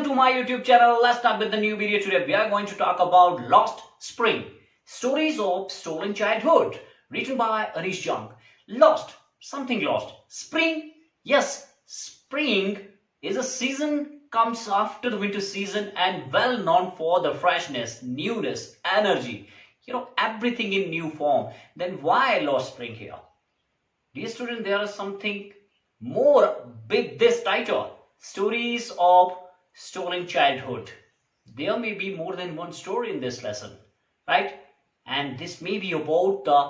to my YouTube channel. Let's start with the new video today. We are going to talk about Lost Spring, Stories of Stolen Childhood, written by Anish Jung. Lost, something lost. Spring, yes, spring is a season comes after the winter season and well known for the freshness, newness, energy, everything in new form. Then why Lost Spring here? Dear student, there is something more big this title. Stories of Stolen Childhood. There may be more than one story in this lesson, right? And this may be about the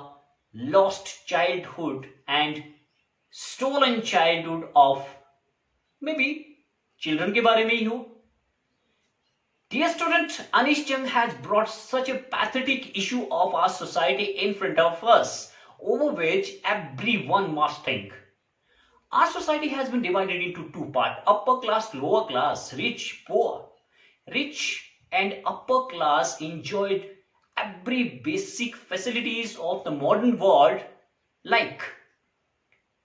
lost childhood and stolen childhood of maybe children के बारे में ही हो. Dear student, Anish Jung has brought such a pathetic issue of our society in front of us, over which everyone must think. Our society has been divided into two parts, upper class, lower class, rich, poor. Rich and upper class enjoyed every basic facilities of the modern world, like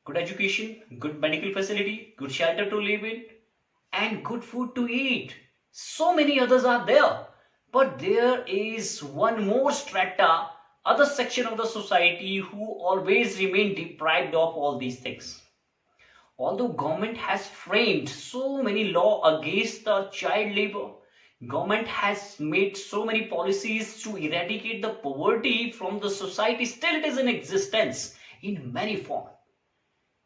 good education, good medical facility, good shelter to live in, and good food to eat. So many others are there. But there is one more strata, other section of the society who always remain deprived of all these things. Although government has framed so many laws against the child labor, government has made so many policies to eradicate the poverty from the society, still it is in existence in many forms.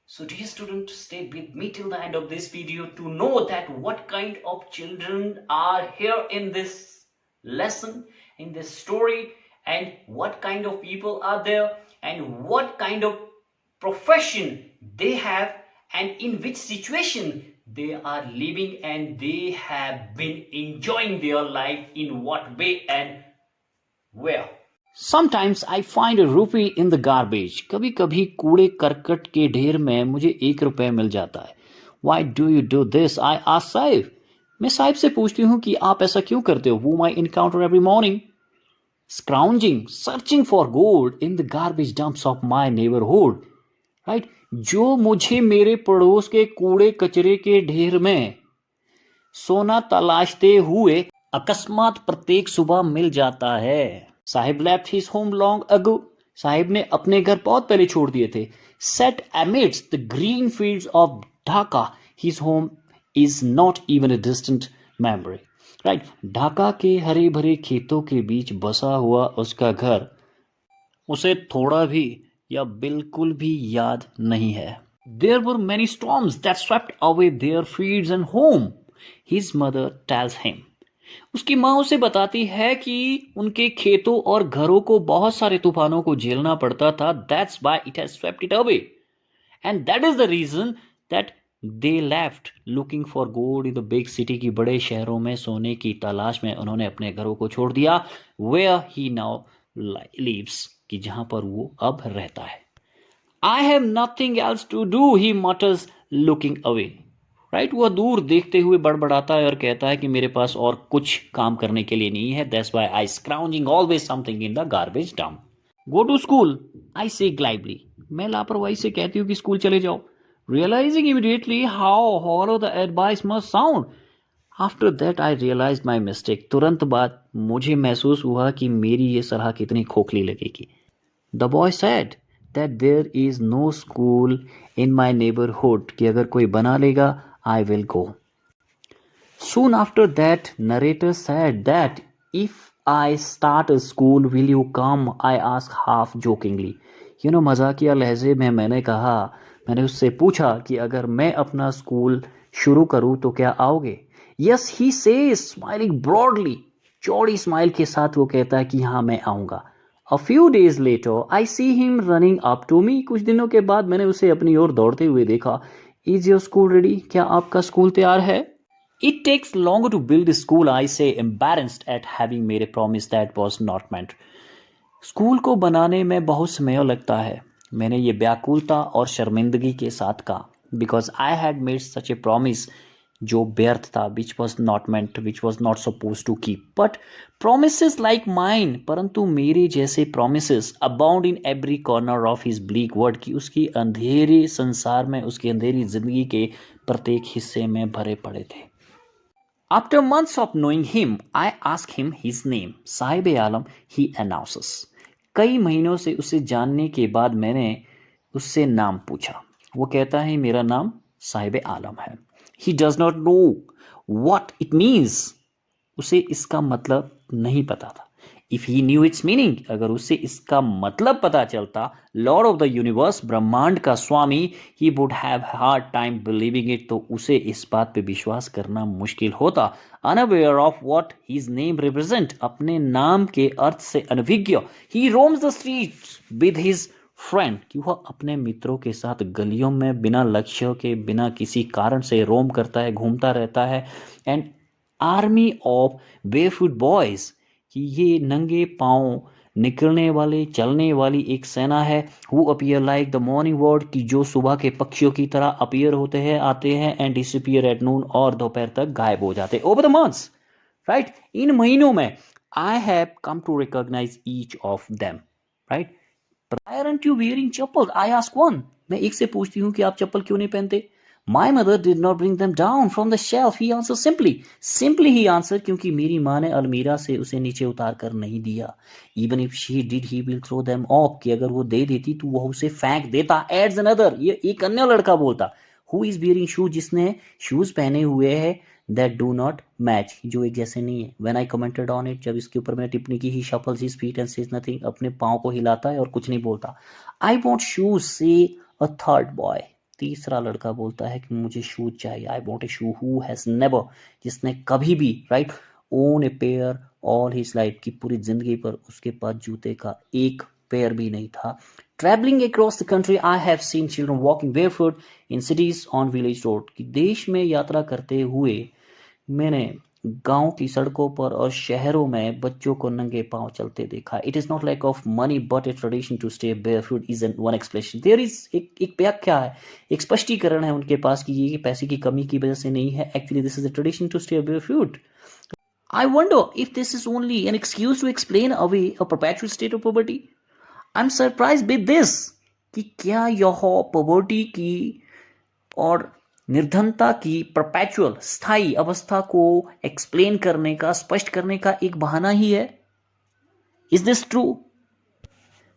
So dear student, stay with me till the end of this video to know that what kind of children are here in this lesson, in this story, and what kind of people are there, and what kind of profession they have, and in which situation they are living, and they have been enjoying their life in what way and where. Sometimes I find a rupee in the garbage. कभी कभी कूड़े करकट के ढेर में मुझे 1 रुपए मिल जाता है. Why do you do this? I ask Sahib. मैं साहिब से पूछती हूँ कि आप ऐसा क्यों करते हो? Whom I encounter every morning, scrounging, searching for gold in the garbage dumps of my neighborhood. Right? जो मुझे मेरे पड़ोस के कूड़े कचरे के ढेर में सोना तलाशते हुए अकस्मात प्रत्येक सुबह मिल जाता है. Sahib left his home long ago. Sahib ने अपने घर बहुत पहले छोड़ दिए थे. Set amidst the green fields of Dhaka, his home is not even a distant memory. Right? Dhaka के हरे भरे खेतों के बीच बसा हुआ उसका घर उसे थोड़ा भी या बिल्कुल भी याद नहीं है. There were many storms that swept away their fields and home. His mother tells him. उसकी माँ उसे बताती है कि उनके खेतों और घरों को बहुत सारे तूफानों को झेलना पड़ता था. That's why it has swept it away. And that is the reason that they left looking for gold in the big city. की बड़े शहरों में सोने की तलाश में उन्होंने अपने घरों को छोड़ दिया. Where he now lives, कि जहां पर वो अब रहता है. I have nothing else to do, he mutters looking away. Right वह दूर देखते हुए बड़बड़ाता है और कहता है कि मेरे पास और कुछ काम करने के लिए नहीं है. That's why I scrounging always something in the garbage dump. Go to school, I say glibly. मैं लापरवाही से कहती हूँ कि स्कूल चले जाओ. Realizing immediately how hollow the advice must sound. After that I realized my mistake. तुरंत बाद मुझे महसूस हुआ कि मेरी ये सलाह कितनी खोखली लगेगी. The boy said that there is no school in my neighborhood. कि अगर कोई बना लेगा I will go. Soon after that, narrator said that if I start a school, will you come? I asked half jokingly. मजाकिया लहजे में मैंने उससे पूछा कि अगर मैं अपना स्कूल शुरू करूं तो क्या आओगे? Yes, he says, smiling broadly. चौड़ी स्माइल के साथ वो कहता है कि हाँ मैं आऊंगा. A few days later, I see him running up to me. कुछ दिनों के बाद मैंने उसे अपनी ओर दौड़ते हुए देखा. Is your school ready? क्या आपका स्कूल तैयार है? It takes longer to build a school, I say, embarrassed at having made a promise that was not meant. School को बनाने में बहुत समय लगता है. मैंने ये व्याकुलता और शर्मिंदगी के साथ कहा. Because I had made such a promise जो व्यर्थ था, which was not meant, which was not supposed to keep. But promises like mine, परंतु मेरे जैसे promises abound in every corner of his bleak world, कि उसकी अंधेरे संसार में, उसकी अंधेरी जिंदगी के प्रत्येक हिस्से में भरे पड़े थे. After months of knowing him, I ask him his name. Sahib Alam, he announces. कई महीनों से उसे जानने के बाद मैंने उससे नाम पूछा. वो कहता है मेरा नाम साहिब आलम है. He does not know what it means. उसे इसका मतलब नहीं पता था. If he knew its meaning, अगर उसे इसका मतलब पता चलता, Lord of the universe, ब्रह्मांड का स्वामी, he would have hard time believing it, तो उसे इस बात पे विश्वास करना मुश्किल होता. Unaware of what his name represent, अपने नाम के अर्थ से अनभिज्ञ, he roams the streets with his friend, कि वह अपने मित्रों के साथ गलियों में बिना लक्ष्य के, बिना किसी कारण से रोम करता है, घूमता रहता है. एंड आर्मी ऑफ बेफुट बॉयज, कि ये नंगे पांव निकलने वाले, चलने वाली एक सेना है. Who appear like the morning word, की जो सुबह के पक्षियों की तरह अपीयर होते हैं, आते हैं, एंड डिसअपीयर एट नून, और दोपहर तक गायब हो जाते. ओवर द मंथ्स, राइट, इन महीनों में, I have come to recognise each of them. Right, Why aren't you wearing chappals? I ask one. मैं एक से पूछती हूँ कि आप चप्पल क्यों नहीं पहनते. My mother did not bring them down from the shelf. He answered simply. Simply he answered, क्योंकि मेरी माँ ने अलमीरा से उसे नीचे उतार कर नहीं दिया. Even if she did, he will throw them off. कि अगर वो दे देती तो वह उसे फेंक देता. Adds another. ये एक अन्य लड़का बोलता. Who is wearing shoes? जिसने शूज पहने हुए हैं that do not match, जो एक जैसे नहीं है. When I commented on it, जब इसके ऊपर मैंने टिप्पणी की, he shuffles his feet and says nothing, अपने पाँव को हिलाता है और कुछ नहीं बोलता. I want shoes, say a third boy. तीसरा लड़का बोलता है कि मुझे शूज चाहिए. I want a shoe. Who has never, जिसने कभी भी, right, own a pair all his life, की पूरी जिंदगी पर उसके पास जूते का एक पेयर भी नहीं था. Traveling across the country, I have seen children walking barefoot in cities on village road. कि देश में यात्रा करते हुए मैंने गांव की सड़कों पर और शहरों में बच्चों को नंगे पांव चलते देखा. It is not lack of money but a tradition to stay barefoot is one explanation. There is एक व्याख्या है, एक स्पष्टीकरण है उनके पास कि ये पैसे की कमी की वजह से नहीं है. Actually this is a tradition to stay barefoot. I wonder if this is only an excuse to explain away a perpetual state of poverty. I am surprised with this, कि क्या यह पॉवर्टी की और निर्धनता की परपेचुअल, स्थायी अवस्था को एक्सप्लेन करने का, स्पष्ट करने का एक बहाना ही है. Is this true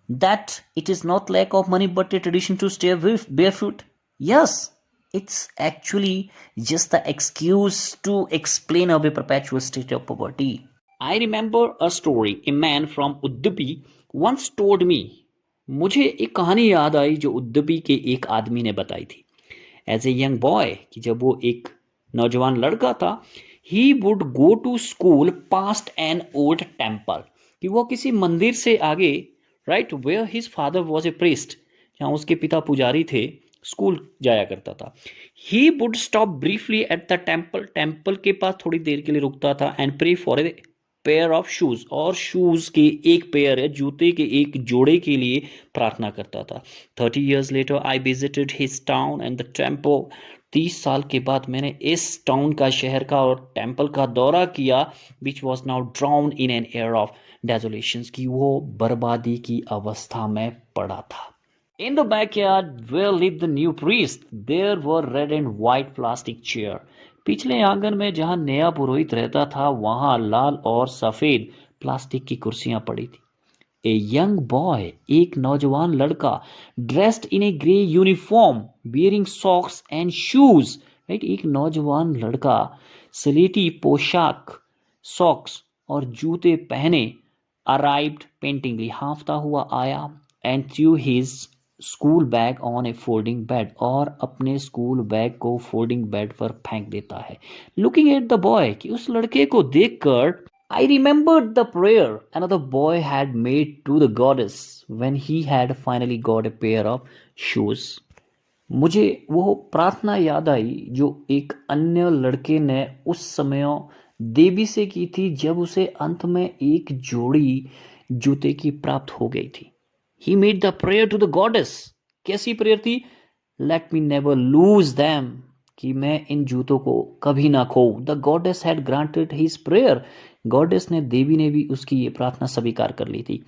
that it is not lack of money but a tradition to stay barefoot? Yes, it's actually just the excuse to explain away perpetual state of poverty. I remember a story. A man from Udupi once told me. मुझे एक कहानी याद आई जो उद्दुपी के एक आदमी ने बताई थी. एज ए यंग बॉय, कि जब वो एक नौजवान लड़का था, he would go to school past an old temple, कि वो किसी मंदिर से आगे, right, where his father was a priest, जहाँ उसके पिता पुजारी थे, स्कूल जाया करता था. He would stop briefly at the temple, temple के पास थोड़ी देर के लिए रुकता था, and pray for a pair of shoes, और शूज के एक पेयर है, जूते के एक जोड़े के लिए प्रार्थना करता था. 30 years later I visited his town and the temple. 30 साल के बाद मैंने इस टाउन का, शहर का और टेम्पल का दौरा किया, which was now drowned in an air of desolation, कि वो बर्बादी की अवस्था में पड़ा था. In the backyard where lived the new priest, there were red and white plastic chair. पिछले आंगन में जहां नया पुरोहित रहता था, वहां लाल और सफेद प्लास्टिक की कुर्सियां पड़ी थी. ए यंग बॉय, एक नौजवान लड़का, dressed in A grey uniform, bearing socks and shoes, right, एक नौजवान लड़का स्लेटी पोशाक, सॉक्स और जूते पहने, अराइव्ड पेंटिंगली, हांफता हुआ आया, and through his school bag on A folding bed, और अपने स्कूल बैग को फोल्डिंग बेड पर फेंक देता है. लुकिंग एट द बॉय, कि उस लड़के को देखकर, I remembered the prayer another boy had made to the goddess when he had finally got a pair of shoes. मुझे वो प्रार्थना याद आई जो एक अन्य लड़के ने उस समय देवी से की थी, जब उसे अंत में एक जोड़ी जूते की प्राप्त हो गई थी. He made the prayer to the goddess. कैसी प्रेयर थी? Let me never lose them, कि मैं इन जूतों को कभी ना खो. The goddess had granted his prayer. Goddess ने, देवी ने भी उसकी ये प्रार्थना स्वीकार कर ली थी.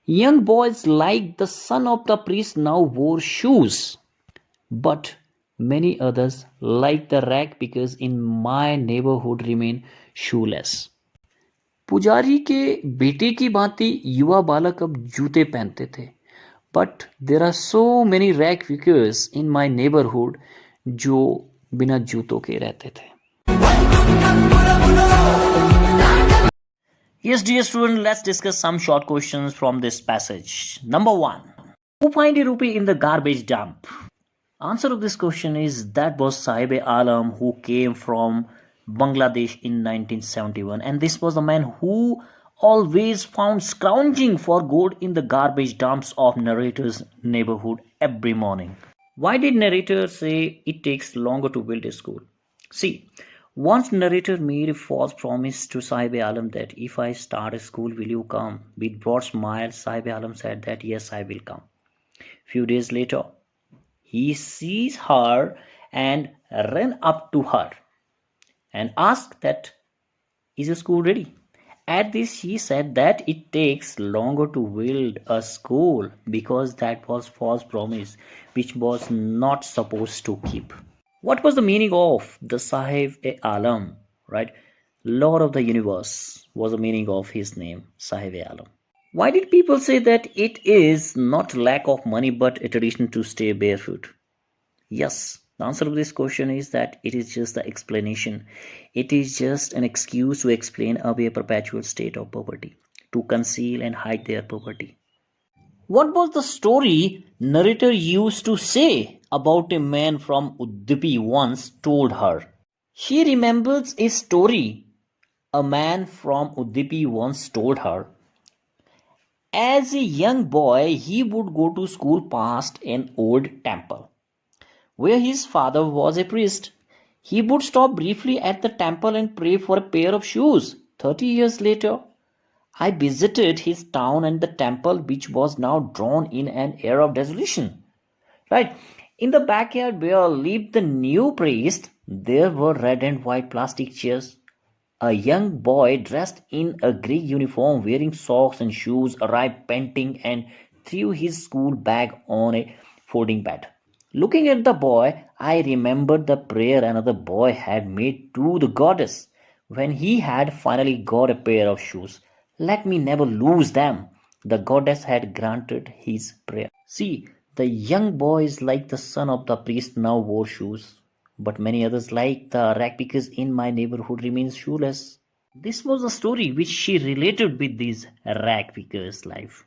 Young boys like the son of the priest now wore shoes, but many others like the rag pickers in my neighborhood remain shoeless. पुजारी के बेटे की भांति युवा बालक अब जूते पहनते थे, but there are so many rag pickers in my neighborhood जो बिना जूतों के रहते थे. Yes, dear student, let's discuss some short questions from this passage. Number 1. Who find a rupee in the garbage dump? Answer of this question is that was Sahib Alam, who came from Bangladesh in 1971, and this was the man who always found scrounging for gold in the garbage dumps of narrator's neighborhood every morning. Why did narrator say it takes longer to build a school? See, once narrator made a false promise to Sahib Alam that if I start a school, will you come? With broad smile, Sahib Alam said that yes, I will come. Few days later, he sees her and ran up to her and asked that, is the school ready? At this, she said that it takes longer to build a school because that was false promise which was not supposed to keep. What was the meaning of the Sahib-e-Alam, right? Lord of the universe was the meaning of his name, Sahib-e-Alam. Why did people say that it is not lack of money but a tradition to stay barefoot? Yes, the answer to this question is that it is just the explanation. It is just an excuse to explain away a perpetual state of poverty, to conceal and hide their poverty. What was the story narrator used to say about a man from Udupi once told her? She remembers a story a man from Udupi once told her. As a young boy, he would go to school past an old temple where his father was a priest. He would stop briefly at the temple and pray for a pair of shoes. 30 years later, I visited his town and the temple, which was now drawn in an air of desolation. Right? In the backyard where lived the new priest, there were red and white plastic chairs. A young boy dressed in a grey uniform, wearing socks and shoes, arrived panting and threw his school bag on a folding bed. Looking at the boy, I remembered the prayer another boy had made to the goddess when he had finally got a pair of shoes. Let me never lose them. The goddess had granted his prayer. See, the young boys like the son of the priest now wore shoes, but many others like the rag pickers in my neighborhood remains shoeless. This was a story which she related with these rag pickers' life.